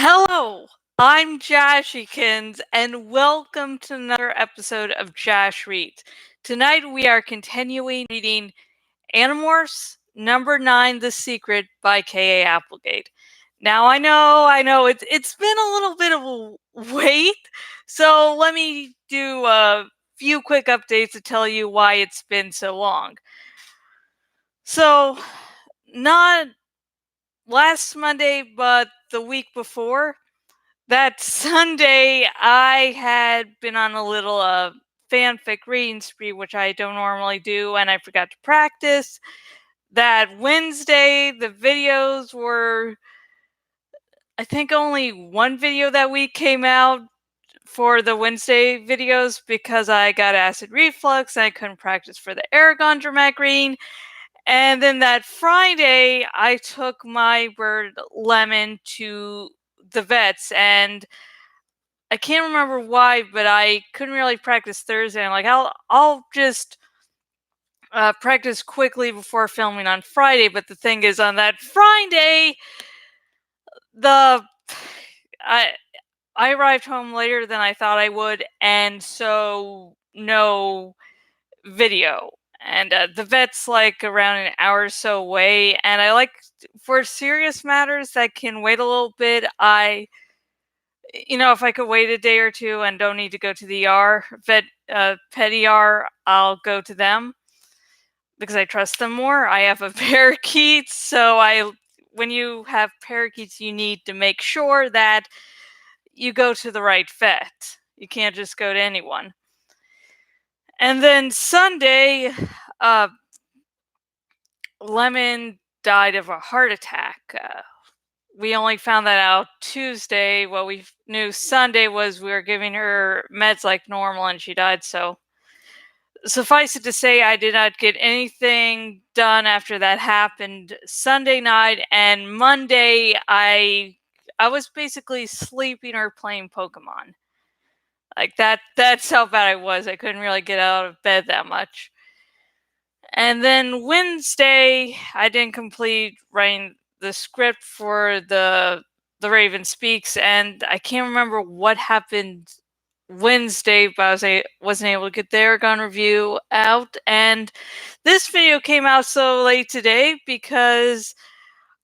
Hello, I'm Jashikins, and welcome to another episode of Jash Reads. Tonight we are continuing reading Animorphs number 9, The Secret by K.A. Applegate. Now I know, it's been a little bit of a wait, so let me do a few quick updates to tell you why it's been so long. So, not last Monday, but the week before, that Sunday, I had been on a little fanfic reading spree, which I don't normally do, and I forgot to practice. That Wednesday, the videos were, I think only one video that week came out for the Wednesday videos because I got acid reflux and I couldn't practice for the Aragon dramatic reading. And then that Friday, I took my bird Lemon to the vets, and I can't remember why, but I couldn't really practice Thursday. I'm like, I'll just practice quickly before filming on Friday. But the thing is, on that Friday, the I I arrived home later than I thought I would, and so no video. And the vet's like around an hour or so away, and I like, for serious matters that can wait a little bit, if I could wait a day or two and don't need to go to the pet ER, I'll go to them because I trust them more. I have a parakeet, so when you have parakeets, you need to make sure that you go to the right vet. You can't just go to anyone. And then Sunday, Lemon died of a heart attack. We only found that out Tuesday. What we knew Sunday was we were giving her meds like normal and she died. So suffice it to say, I did not get anything done after that happened Sunday night, and Monday I was basically sleeping or playing Pokemon. Like that's how bad I was. I couldn't really get out of bed that much. And then Wednesday, I didn't complete writing the script for the Raven Speaks, and I can't remember what happened Wednesday, but I wasn't able to get the Aragon review out. And this video came out so late today because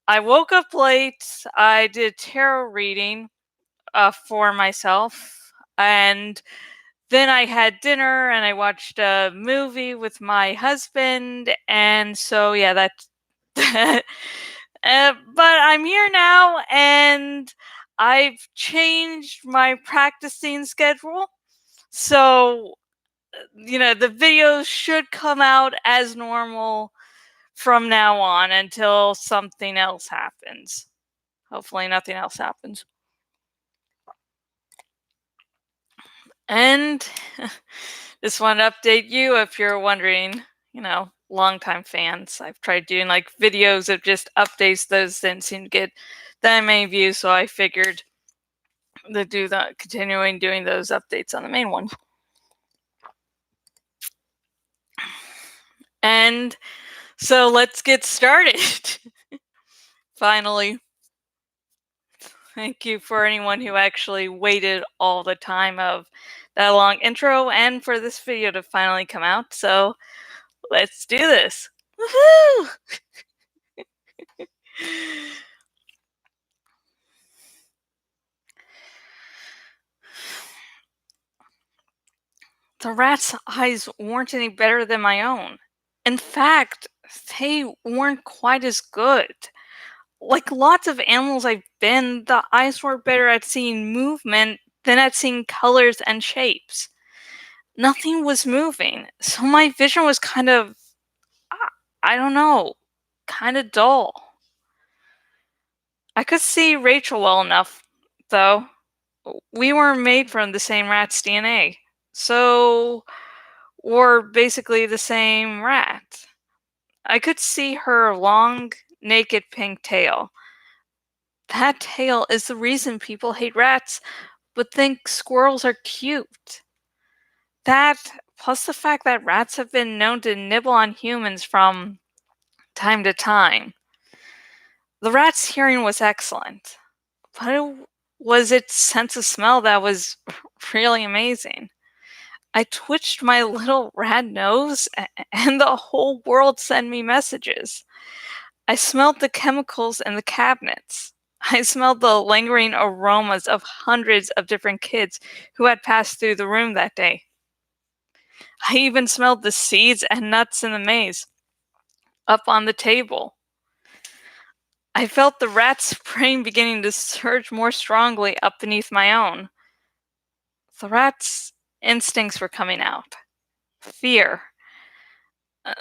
I woke up late. I did tarot reading for myself, and then I had dinner and I watched a movie with my husband, and so yeah, that. But I'm here now, and I've changed my practicing schedule. So, the videos should come out as normal from now on until something else happens. Hopefully, nothing else happens. And just want to update you if you're wondering, longtime fans. I've tried doing like videos of just updates. Those didn't seem to get that many views, so I figured to do that, continuing doing those updates on the main one. And so let's get started. Finally. Thank you for anyone who actually waited all the time of that long intro and for this video to finally come out. So let's do this. Woohoo! The rat's eyes weren't any better than my own. In fact, they weren't quite as good. Like lots of animals I've been, the eyes were better at seeing movement than at seeing colors and shapes. Nothing was moving, so my vision was kind of, I don't know, kind of dull. I could see Rachel well enough, though. We were made from the same rat's DNA, so we're basically the same rat. I could see her long, naked pink tail. That tail is the reason people hate rats, but think squirrels are cute. That, plus the fact that rats have been known to nibble on humans from time to time. The rat's hearing was excellent, but was its sense of smell that was really amazing. I twitched my little rat nose, and the whole world sent me messages. I smelled the chemicals in the cabinets. I smelled the lingering aromas of hundreds of different kids who had passed through the room that day. I even smelled the seeds and nuts in the maze up on the table. I felt the rat's brain beginning to surge more strongly up beneath my own. The rat's instincts were coming out. Fear.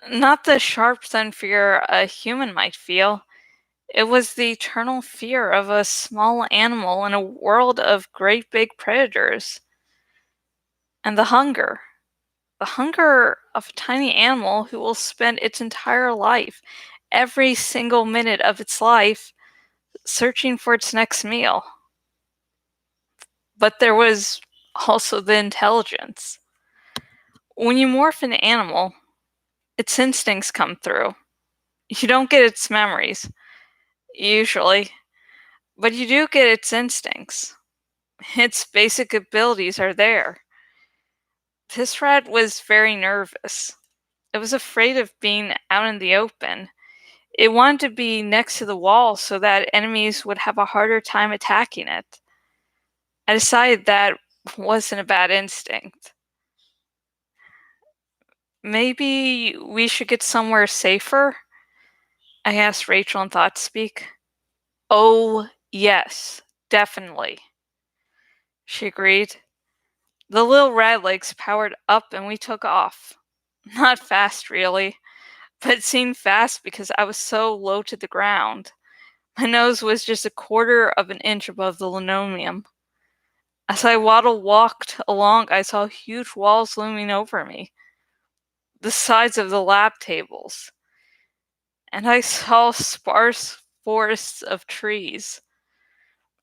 Not the sharp sun fear a human might feel. It was the eternal fear of a small animal in a world of great big predators. And the hunger. The hunger of a tiny animal who will spend its entire life, every single minute of its life, searching for its next meal. But there was also the intelligence. When you morph an animal, its instincts come through. You don't get its memories, usually, but you do get its instincts. Its basic abilities are there. This rat was very nervous. It was afraid of being out in the open. It wanted to be next to the wall so that enemies would have a harder time attacking it. I decided that wasn't a bad instinct. Maybe we should get somewhere safer? I asked Rachel in thought speak. Oh, yes, definitely, she agreed. The little rat legs powered up and we took off. Not fast, really, but it seemed fast because I was so low to the ground. My nose was just a quarter of an inch above the linoleum. As I walked along, I saw huge walls looming over me, the sides of the lab tables, and I saw sparse forests of trees.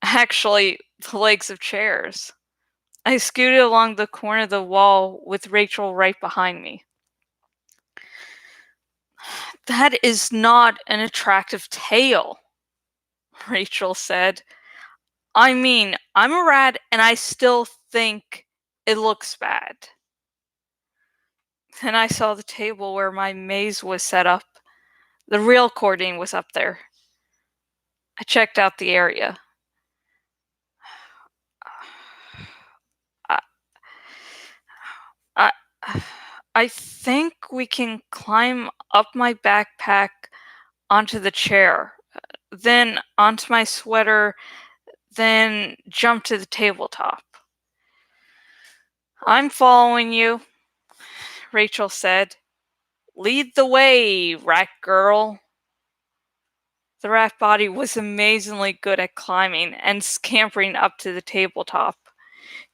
Actually, the legs of chairs. I scooted along the corner of the wall with Rachel right behind me. That is not an attractive tail, Rachel said. I mean, I'm a rat and I still think it looks bad. Then I saw the table where my maze was set up. The real cording was up there. I checked out the area. I, I, I think we can climb up my backpack onto the chair, then onto my sweater, then jump to the tabletop. I'm following you, Rachel said. Lead the way, rat girl. The rat body was amazingly good at climbing and scampering up to the tabletop.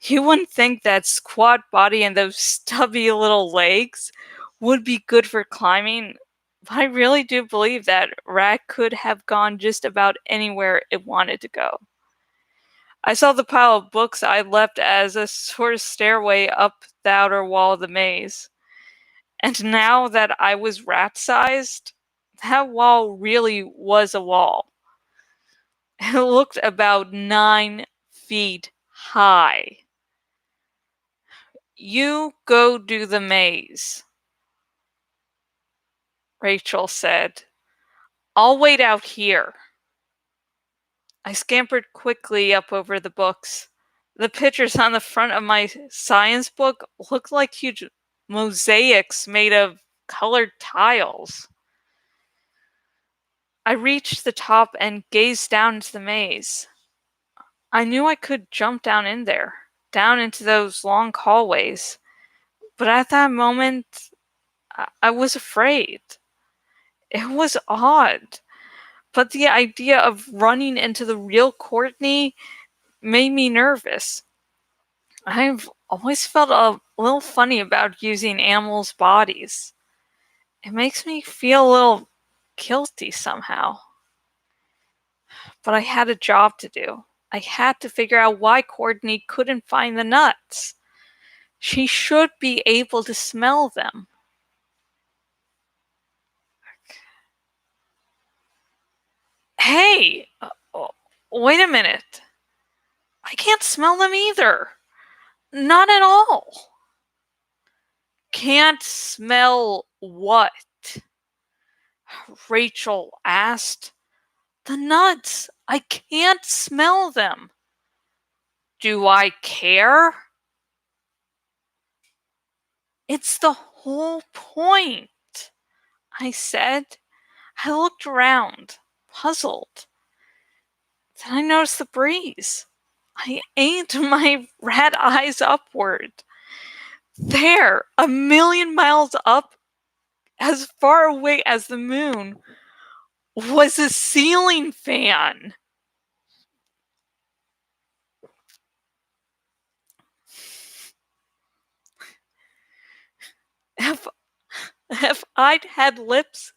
You wouldn't think that squat body and those stubby little legs would be good for climbing, but I really do believe that rat could have gone just about anywhere it wanted to go. I saw the pile of books I left as a sort of stairway up the outer wall of the maze. And now that I was rat-sized, that wall really was a wall. It looked about 9 feet high. You go do the maze, Rachel said. I'll wait out here. I scampered quickly up over the books. The pictures on the front of my science book looked like huge mosaics made of colored tiles. I reached the top and gazed down into the maze. I knew I could jump down in there, down into those long hallways. But at that moment, I was afraid. It was odd. But the idea of running into the real Courtney made me nervous. I've always felt a little funny about using animals' bodies. It makes me feel a little guilty somehow. But I had a job to do. I had to figure out why Courtney couldn't find the nuts. She should be able to smell them. Hey! Wait a minute. I can't smell them either. Not at all. Can't smell what? Rachel asked. The nuts. I can't smell them. Do I care? It's the whole point, I said. I looked around, puzzled. Then I noticed the breeze. I aimed my rat eyes upward. There, a million miles up, as far away as the moon, was a ceiling fan. If I'd had lips,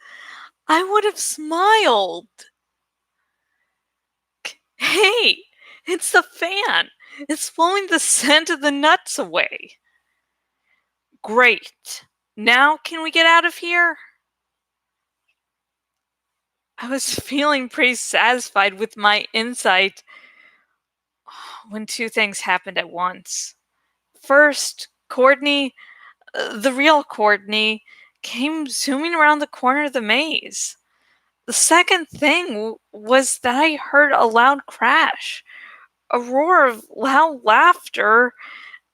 I would have smiled. Hey, it's the fan. It's blowing the scent of the nuts away. Great. Now can we get out of here? I was feeling pretty satisfied with my insight when two things happened at once. First, Courtney, the real Courtney, came zooming around the corner of the maze. The second thing was that I heard a loud crash, a roar of loud laughter,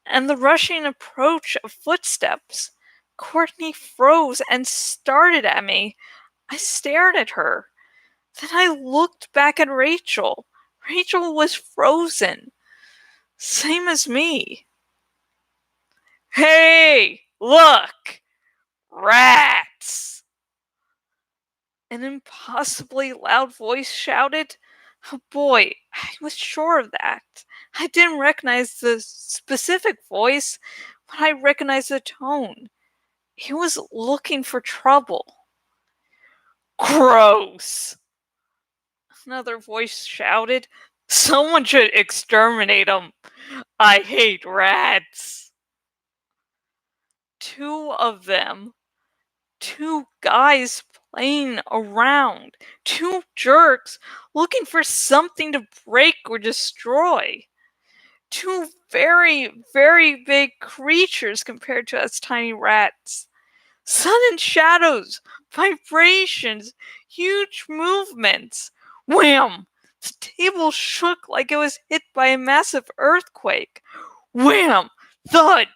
and the rushing approach of footsteps. Courtney froze and started at me. I stared at her. Then I looked back at Rachel. Rachel was frozen. Same as me. Hey, look! Rats! An impossibly loud voice shouted. Oh boy, I was sure of that. I didn't recognize the specific voice, but I recognized the tone. He was looking for trouble. Gross! Another voice shouted. Someone should exterminate him. I hate rats. Two of them. Two guys playing around. Two jerks looking for something to break or destroy. Two very, very big creatures compared to us tiny rats. Sudden shadows, vibrations, huge movements. Wham! The table shook like it was hit by a massive earthquake. Wham! Thud!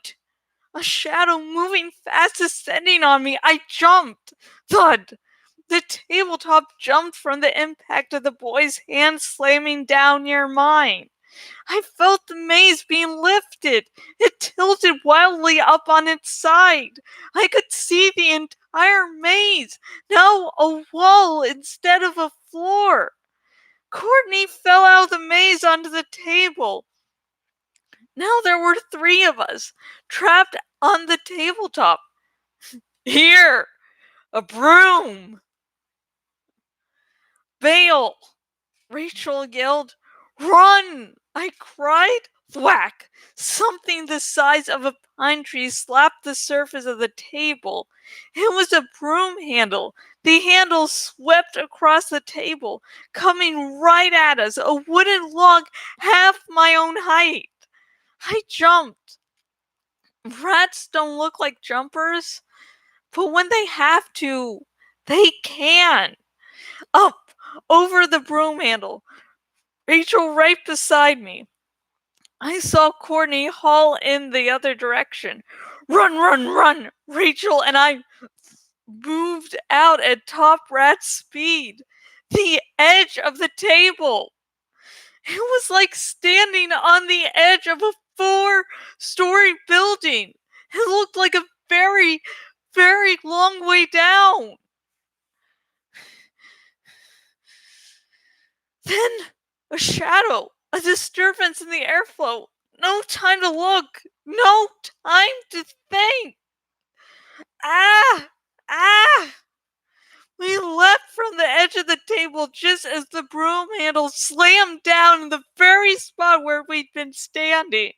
A shadow moving fast descending on me. I jumped. Thud! The tabletop jumped from the impact of the boy's hand slamming down near mine. I felt the maze being lifted. It tilted wildly up on its side. I could see the entire maze, now a wall instead of a floor. Courtney fell out of the maze onto the table. Now there were three of us, trapped on the tabletop. Here, a broom. Bail! Rachel yelled. Run! I cried. Thwack! Something the size of a pine tree slapped the surface of the table. It was a broom handle. The handle swept across the table, coming right at us, a wooden log half my own height. I jumped. Rats don't look like jumpers, but when they have to, they can. Up, over the broom handle, Rachel right beside me. I saw Courtney haul in the other direction. Run, run, run! Rachel and I moved out at top rat speed. The edge of the table. It was like standing on the edge of a 4-story building. It looked like a very, very long way down. Then a shadow, a disturbance in the airflow. No time to look. No time to think. Ah! Ah! We leapt from the edge of the table just as the broom handle slammed down in the very spot where we'd been standing.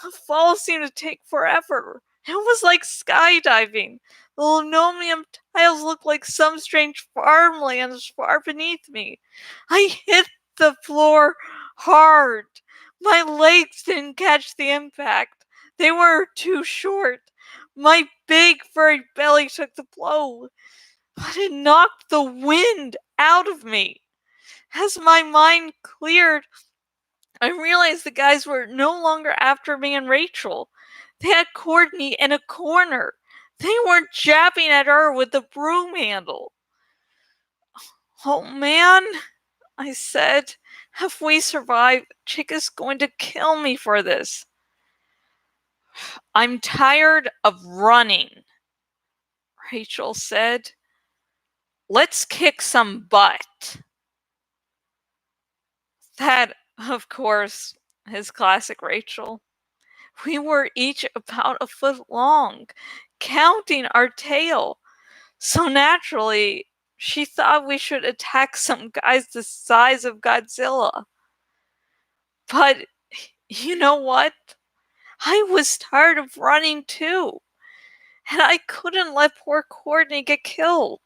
The fall seemed to take forever. It was like skydiving. The linoleum tiles looked like some strange farmlands far beneath me. I hit the floor hard. My legs didn't catch the impact. They were too short. My big furry belly took the blow, but it knocked the wind out of me. As my mind cleared, I realized the guys were no longer after me and Rachel. They had Courtney in a corner. They were jabbing at her with the broom handle. "Oh man," I said, "if we survive, Chick is going to kill me for this." "I'm tired of running," Rachel said. "Let's kick some butt." That, of course, is classic Rachel. We were each about a foot long, counting our tail. So naturally, she thought we should attack some guys the size of Godzilla. But you know what? I was tired of running too. And I couldn't let poor Courtney get killed.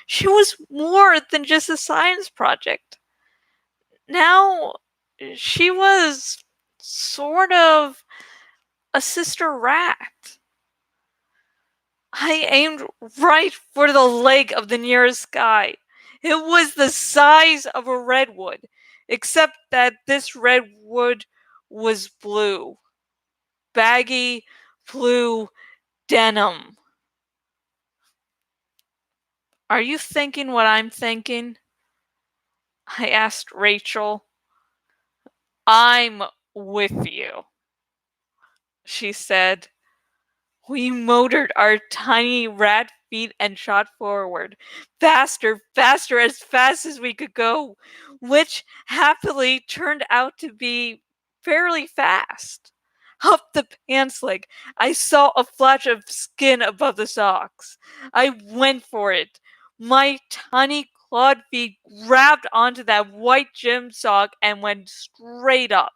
She was more than just a science project. Now, she was sort of a sister rat. I aimed right for the leg of the nearest guy. It was the size of a redwood, except that this redwood was blue. Baggy blue denim. "Are you thinking what I'm thinking?" I asked Rachel. "I'm with you," she said. We motored our tiny rat feet and shot forward, faster, faster, as fast as we could go, which happily turned out to be fairly fast. Up the pants leg, I saw a flash of skin above the socks. I went for it. My tiny clawed feet grabbed onto that white gym sock and went straight up.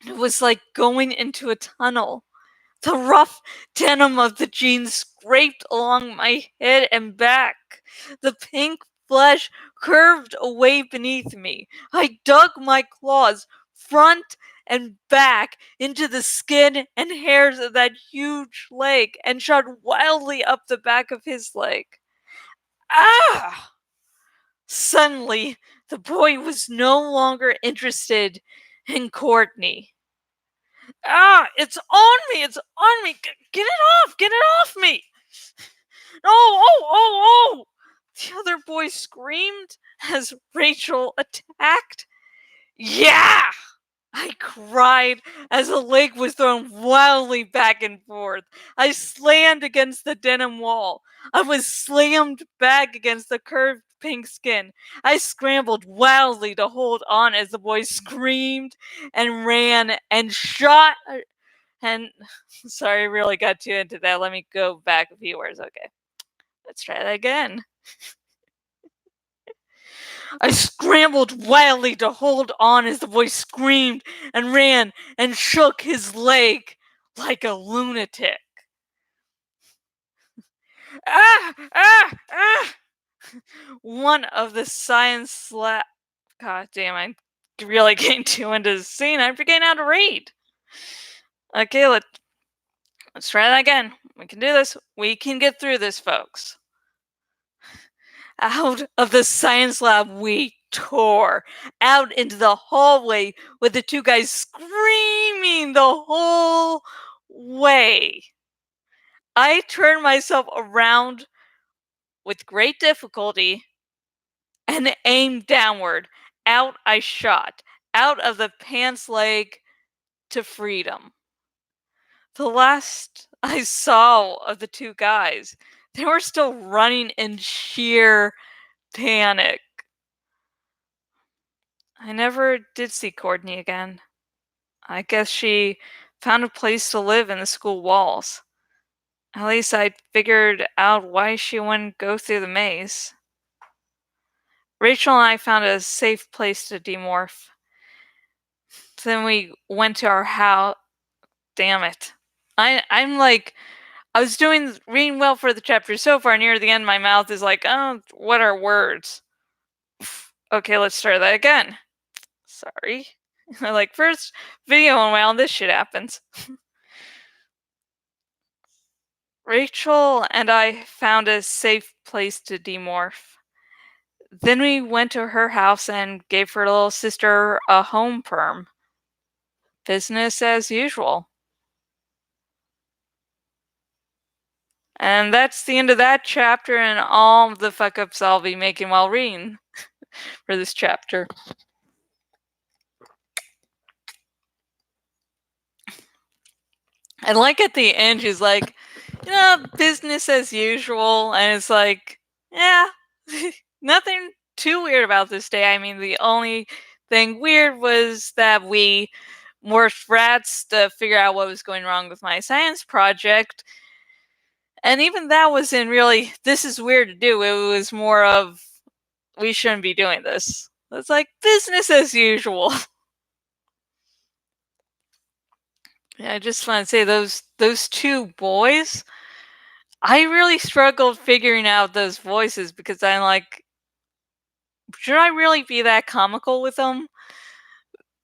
It was like going into a tunnel. The rough denim of the jeans scraped along my head and back. The pink flesh curved away beneath me. I dug my claws front and back into the skin and hairs of that huge leg and shot wildly up the back of his leg. Ah! Suddenly, the boy was no longer interested in Courtney. "Ah, it's on me! It's on me! Get it off! Get it off me!" "Oh, oh, oh, oh!" the other boy screamed as Rachel attacked. "Yeah!" I cried as the leg was thrown wildly back and forth. I slammed against the denim wall. I was slammed back against the curved pink skin. I scrambled wildly to hold on as the boy screamed and ran and shot. And sorry, I really got too into that. Let me go back a few words. Okay, let's try that again. I scrambled wildly to hold on as the boy screamed and ran and shook his leg like a lunatic. "Ah! Ah! Ah!" One of the science slap. God damn, I'm really getting too into the scene. I'm forgetting how to read. Okay, let's try that again. We can do this. We can get through this, folks. Out of the science lab we tore, out into the hallway with the two guys screaming the whole way. I turned myself around with great difficulty and aimed downward. Out I shot, out of the pants leg to freedom. The last I saw of the two guys, they were still running in sheer panic. I never did see Courtney again. I guess she found a place to live in the school walls. At least I figured out why she wouldn't go through the maze. Rachel and I found a safe place to demorph. Then we went to our house. Damn it. I'm like, I was reading well for the chapter so far. Near the end, my mouth is like, oh, what are words? Okay, let's try that again. Sorry. Like, first video went well, this shit happens. Rachel and I found a safe place to demorph. Then we went to her house and gave her little sister a home perm. Business as usual. And that's the end of that chapter and all the fuck ups I'll be making while reading for this chapter. And like at the end, she's like, business as usual. And it's like, yeah, nothing too weird about this day. I mean, the only thing weird was that we morphed rats to figure out what was going wrong with my science project. And even that wasn't really, this is weird to do. It was more of, we shouldn't be doing this. It's like business as usual. Yeah, I just want to say those two boys, I really struggled figuring out those voices because I'm like, should I really be that comical with them?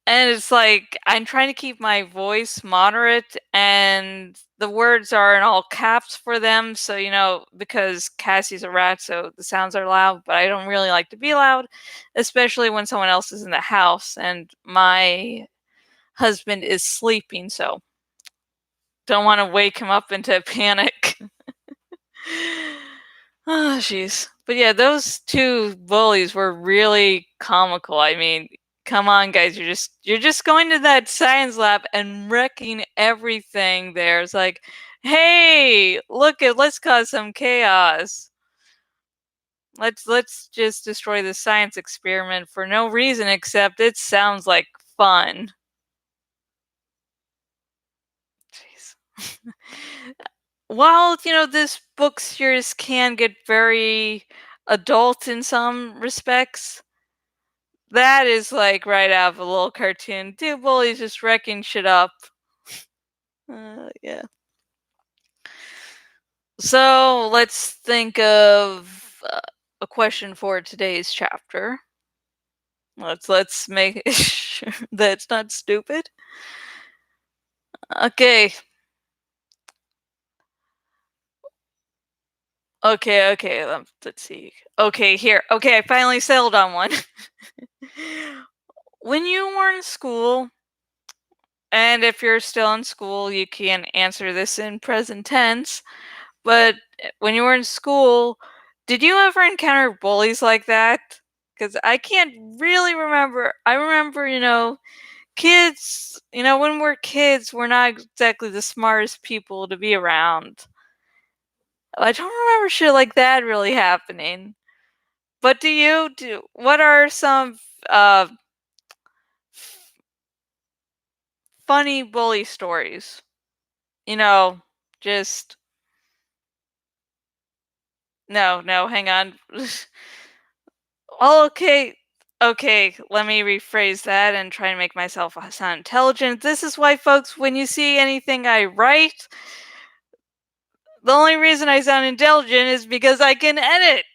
And it's like, I'm trying to keep my voice moderate, and the words are in all caps for them. So, because Cassie's a rat, so the sounds are loud, but I don't really like to be loud, especially when someone else is in the house and my husband is sleeping, so don't want to wake him up into a panic. Oh, jeez. But yeah, those two bullies were really comical. I mean, come on, guys, you're just going to that science lab and wrecking everything there. It's like, hey, let's cause some chaos. Let's just destroy the science experiment for no reason except it sounds like fun. Jeez. While, this book series can get very adult in some respects, that is like right out of a little cartoon. Two bullies just wrecking shit up. Yeah. So let's think of a question for today's chapter. Let's make sure that's not stupid. Okay. Okay, let's see. Okay, here. Okay, I finally settled on one. When you were in school, and if you're still in school, you can answer this in present tense, but when you were in school, did you ever encounter bullies like that? Because I can't really remember. I remember, kids, when we're kids, we're not exactly the smartest people to be around. I don't remember shit like that really happening. But what are some uh, funny bully stories? Just no, hang on. Oh, okay, let me rephrase that and try and make myself sound intelligent. This is why, folks, when you see anything I write, the only reason I sound intelligent is because I can edit.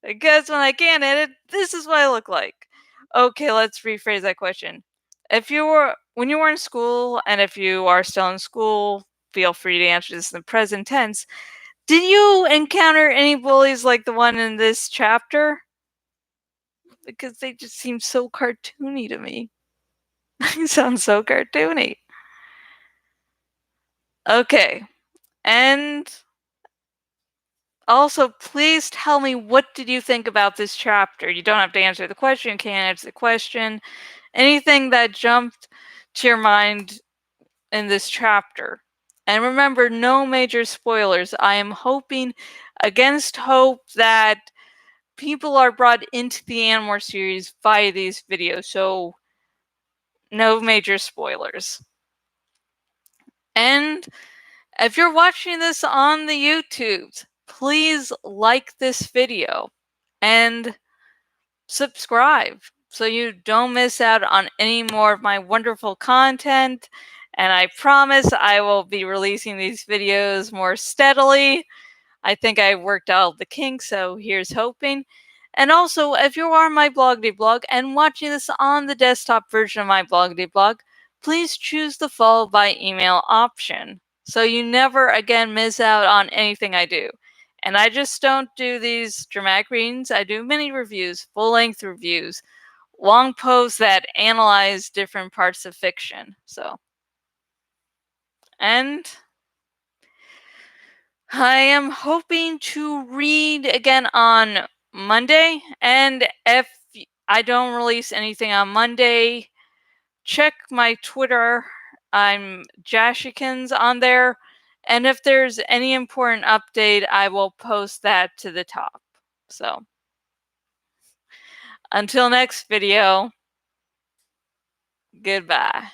Because when I can't edit, this is what I look like. Okay, let's rephrase that question. When you were in school, and if you are still in school, feel free to answer this in the present tense. Did you encounter any bullies like the one in this chapter? Because they just seem so cartoony to me. They sound so cartoony. Okay. And also, please tell me, what did you think about this chapter? You don't have to answer the question, you can't answer the question. Anything that jumped to your mind in this chapter. And remember, no major spoilers. I am hoping against hope that people are brought into the Animorphs series via these videos, so no major spoilers. And if you're watching this on the YouTube, please like this video and subscribe so you don't miss out on any more of my wonderful content. And I promise I will be releasing these videos more steadily. I think I worked out the kinks, so here's hoping. And also, if you are my blog and watching this on the desktop version of my blog, please choose the follow by email option so you never again miss out on anything I do. And I just don't do these dramatic readings. I do mini reviews, full-length reviews, long posts that analyze different parts of fiction. And I am hoping to read again on Monday. And if I don't release anything on Monday, check my Twitter. I'm Jashikins on there. And if there's any important update, I will post that to the top. So, until next video, goodbye.